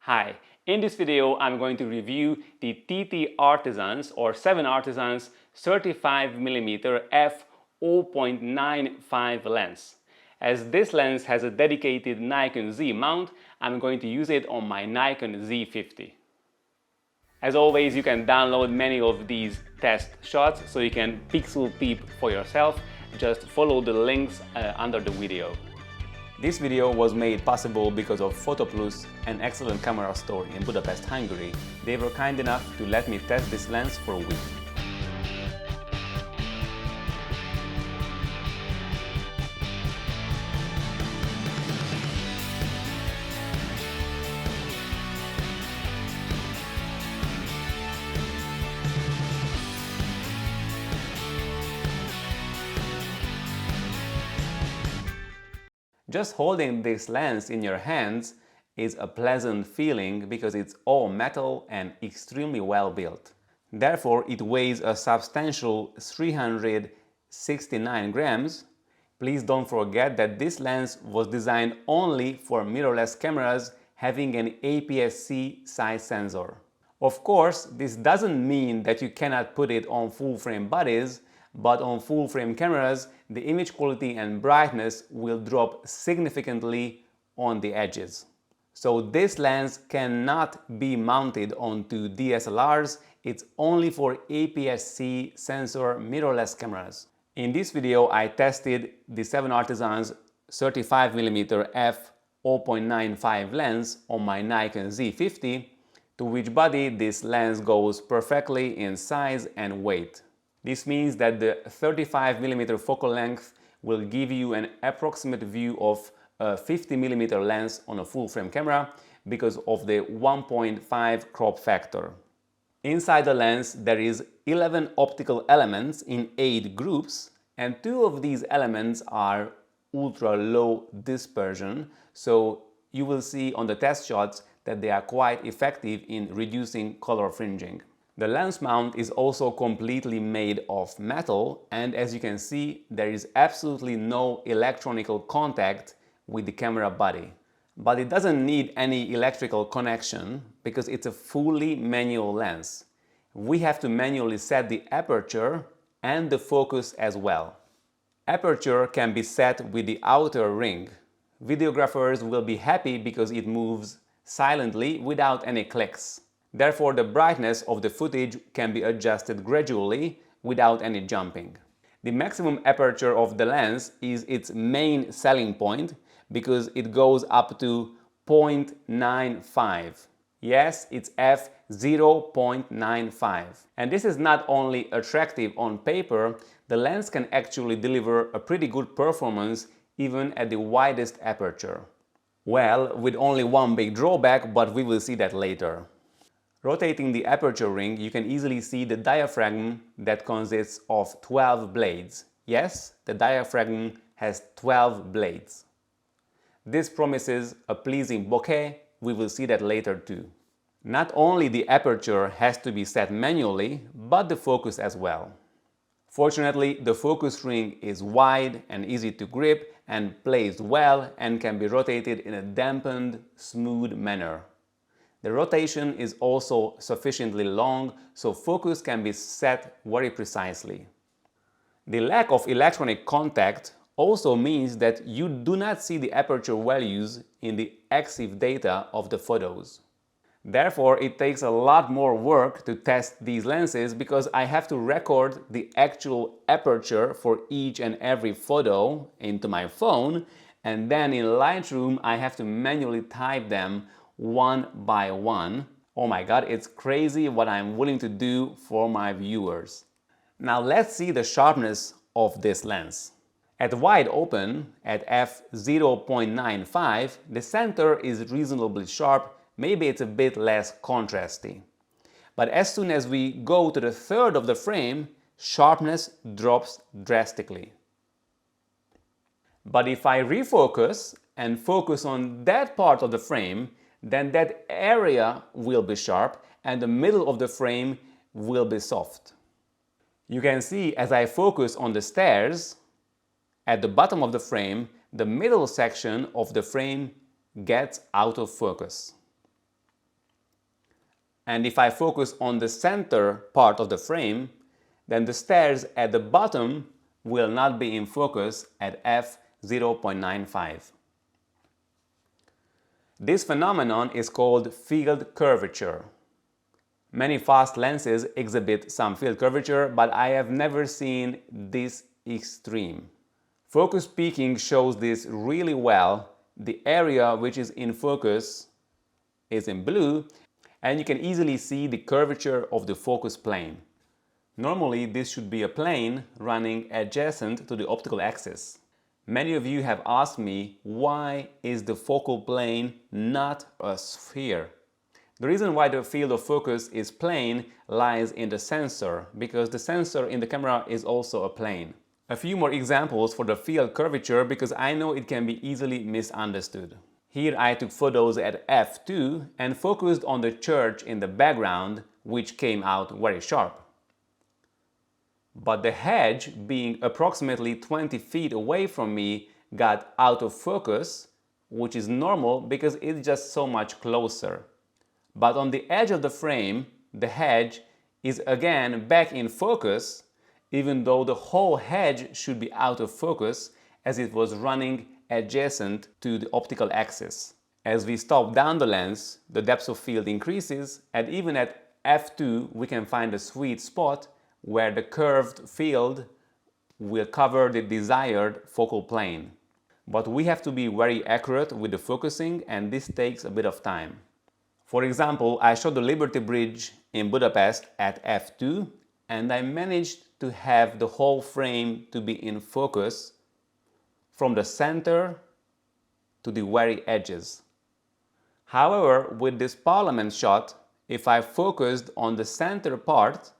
Hi, in this video I'm going to review the ttartisans or 7artisans 35mm f/0.95 lens. As this lens has a dedicated Nikon Z mount, I'm going to use it on my Nikon Z50. As always, you can download many of these test shots so you can pixel peep for yourself. Just follow the links under the video. This video was made possible because of Fotoplus, an excellent camera store in Budapest, Hungary. They were kind enough to let me test this lens for a week. Just holding this lens in your hands is a pleasant feeling because it's all metal and extremely well built. Therefore, it weighs a substantial 369 grams. Please don't forget that this lens was designed only for mirrorless cameras having an APS-C size sensor. Of course, this doesn't mean that you cannot put it on full-frame bodies, but on full-frame cameras, the image quality and brightness will drop significantly on the edges. So this lens cannot be mounted onto DSLRs, it's only for APS-C sensor mirrorless cameras. In this video, I tested the 7artisans 35mm f/0.95 lens on my Nikon Z50, to which body this lens goes perfectly in size and weight. This means that the 35mm focal length will give you an approximate view of a 50mm lens on a full-frame camera because of the 1.5 crop factor. Inside the lens there is 11 optical elements in 8 groups, and 2 of these elements are ultra low dispersion, so you will see on the test shots that they are quite effective in reducing color fringing. The lens mount is also completely made of metal, and as you can see, there is absolutely no electronical contact with the camera body. But it doesn't need any electrical connection because it's a fully manual lens. We have to manually set the aperture and the focus as well. Aperture can be set with the outer ring. Videographers will be happy because it moves silently without any clicks. Therefore, the brightness of the footage can be adjusted gradually without any jumping. The maximum aperture of the lens is its main selling point because it goes up to 0.95. Yes, it's f/0.95. And this is not only attractive on paper, the lens can actually deliver a pretty good performance even at the widest aperture. Well, with only one big drawback, but we will see that later. Rotating the aperture ring, you can easily see the diaphragm that consists of 12 blades. Yes, the diaphragm has 12 blades. This promises a pleasing bokeh, we will see that later too. Not only the aperture has to be set manually, but the focus as well. Fortunately, the focus ring is wide and easy to grip and placed well and can be rotated in a dampened, smooth manner. The rotation is also sufficiently long, so focus can be set very precisely. The lack of electronic contact also means that you do not see the aperture values in the EXIF data of the photos. Therefore, it takes a lot more work to test these lenses because I have to record the actual aperture for each and every photo into my phone, and then in Lightroom I have to manually type them one by one. Oh my god, it's crazy what I'm willing to do for my viewers. Now let's see the sharpness of this lens. At wide open, at f/0.95, the center is reasonably sharp, maybe it's a bit less contrasty. But as soon as we go to the third of the frame, sharpness drops drastically. But if I refocus and focus on that part of the frame, then that area will be sharp and the middle of the frame will be soft. You can see as I focus on the stairs, at the bottom of the frame, the middle section of the frame gets out of focus. And if I focus on the center part of the frame, then the stairs at the bottom will not be in focus at f0.95. This phenomenon is called field curvature. Many fast lenses exhibit some field curvature, but I have never seen this extreme. Focus peaking shows this really well. The area which is in focus is in blue, and you can easily see the curvature of the focus plane. Normally, this should be a plane running adjacent to the optical axis. Many of you have asked me, why is the focal plane not a sphere? The reason why the field of focus is plane lies in the sensor, because the sensor in the camera is also a plane. A few more examples for the field curvature, because I know it can be easily misunderstood. Here I took photos at f2 and focused on the church in the background, which came out very sharp. But the hedge, being approximately 20 feet away from me, got out of focus, which is normal because it's just so much closer. But on the edge of the frame, the hedge is again back in focus, even though the whole hedge should be out of focus as it was running adjacent to the optical axis. As we stop down the lens, the depth of field increases, and even at f2 we can find a sweet spot where the curved field will cover the desired focal plane. But we have to be very accurate with the focusing, and this takes a bit of time. For example, I shot the Liberty Bridge in Budapest at f2, and I managed to have the whole frame to be in focus from the center to the very edges. However, with this Parliament shot, if I focused on the center part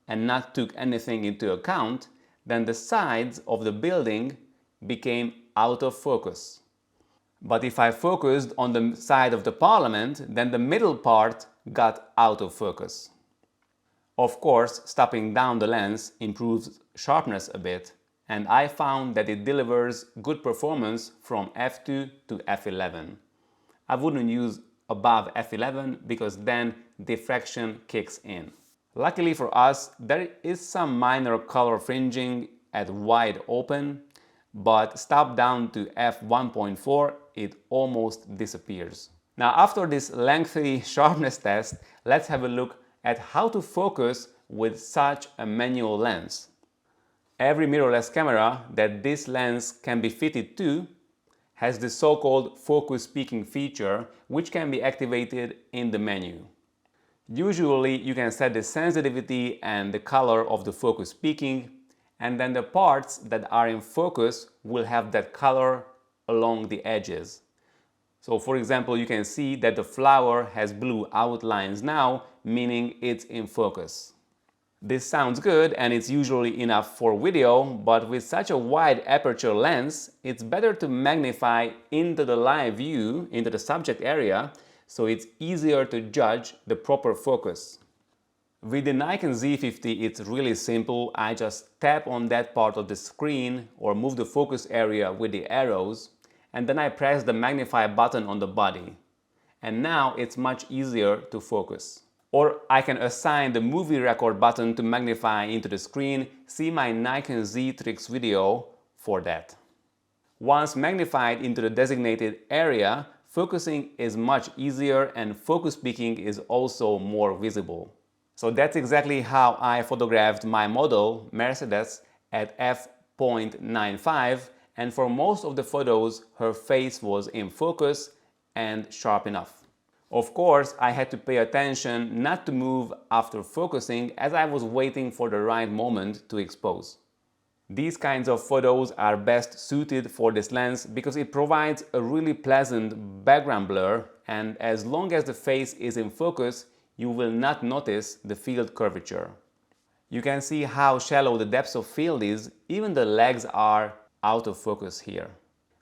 and not took anything into account, then the sides of the building became out of focus. But if I focused on the side of the Parliament, then the middle part got out of focus. Of course, stopping down the lens improves sharpness a bit, and I found that it delivers good performance from f2 to f11. I wouldn't use above f11 because then diffraction kicks in. Luckily for us, there is some minor color fringing at wide open, but stop down to f1.4, it almost disappears. Now, after this lengthy sharpness test, let's have a look at how to focus with such a manual lens. Every mirrorless camera that this lens can be fitted to has the so-called focus peaking feature, which can be activated in the menu. Usually you can set the sensitivity and the color of the focus peaking, and then the parts that are in focus will have that color along the edges. So for example, you can see that the flower has blue outlines now, meaning it's in focus. This sounds good and it's usually enough for video, but with such a wide aperture lens, it's better to magnify into the live view, into the subject area, so it's easier to judge the proper focus. With the Nikon Z50, it's really simple. I just tap on that part of the screen or move the focus area with the arrows, and then I press the magnify button on the body. And now it's much easier to focus. Or I can assign the movie record button to magnify into the screen. See my Nikon Z tricks video for that. Once magnified into the designated area, focusing is much easier and focus peaking is also more visible. So that's exactly how I photographed my model, Mercedes, at f.95, and for most of the photos her face was in focus and sharp enough. Of course, I had to pay attention not to move after focusing as I was waiting for the right moment to expose. These kinds of photos are best suited for this lens because it provides a really pleasant background blur, and as long as the face is in focus, you will not notice the field curvature. You can see how shallow the depth of field is, even the legs are out of focus here.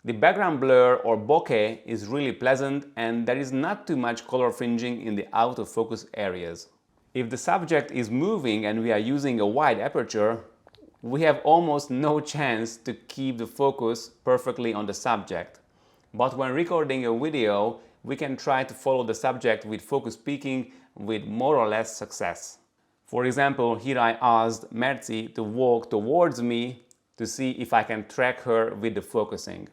The background blur or bokeh is really pleasant and there is not too much color fringing in the out of focus areas. If the subject is moving and we are using a wide aperture, we have almost no chance to keep the focus perfectly on the subject. But when recording a video, we can try to follow the subject with focus peaking with more or less success. For example, here I asked MILC to walk towards me to see if I can track her with the focusing.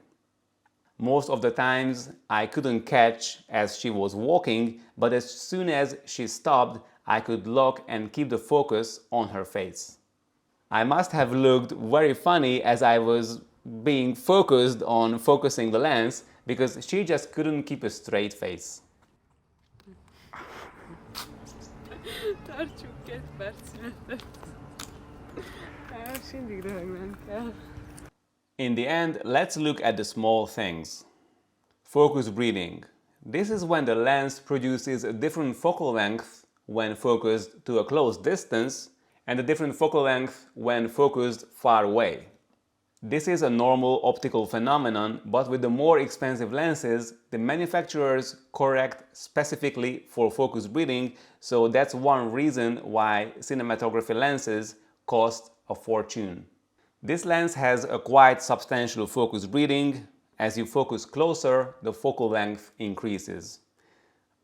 Most of the times I couldn't catch as she was walking, but as soon as she stopped, I could lock and keep the focus on her face. I must have looked very funny as I was being focused on focusing the lens, because she just couldn't keep a straight face. Tartsuk 2 percet. Mindig röhögnöm kell. In the end, let's look at the small things. Focus breathing. This is when the lens produces a different focal length when focused to a close distance and a different focal length when focused far away. This is a normal optical phenomenon, but with the more expensive lenses, the manufacturers correct specifically for focus breathing, so that's one reason why cinematography lenses cost a fortune. This lens has a quite substantial focus breathing. As you focus closer, the focal length increases.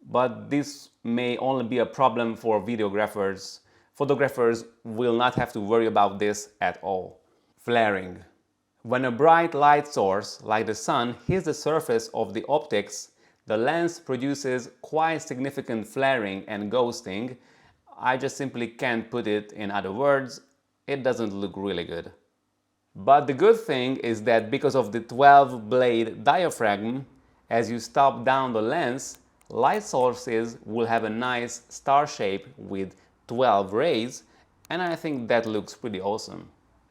But this may only be a problem for videographers. Photographers will not have to worry about this at all. Flaring. When a bright light source, like the sun, hits the surface of the optics, the lens produces quite significant flaring and ghosting. I just simply can't put it in other words. It doesn't look really good. But the good thing is that because of the 12-blade diaphragm, as you stop down the lens, light sources will have a nice star shape with 12 rays, and I think that looks pretty awesome.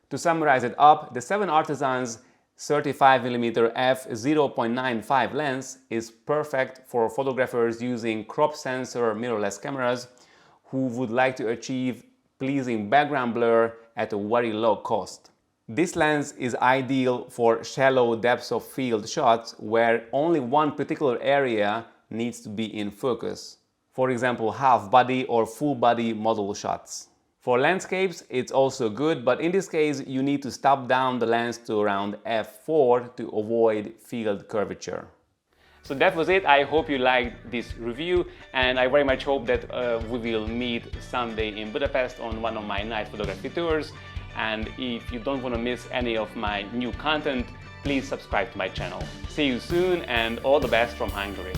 To summarize it up, the 7artisans 35mm f/0.95 lens is perfect for photographers using crop sensor mirrorless cameras who would like to achieve pleasing background blur at a very low cost. This lens is ideal for shallow depths of field shots where only one particular area needs to be in focus. For example, half body or full body model shots. For landscapes, it's also good, but in this case, you need to stop down the lens to around f4 to avoid field curvature. So that was it. I hope you liked this review, and I very much hope that we will meet someday in Budapest on one of my night photography tours. And if you don't want to miss any of my new content, please subscribe to my channel. See you soon, and all the best from Hungary.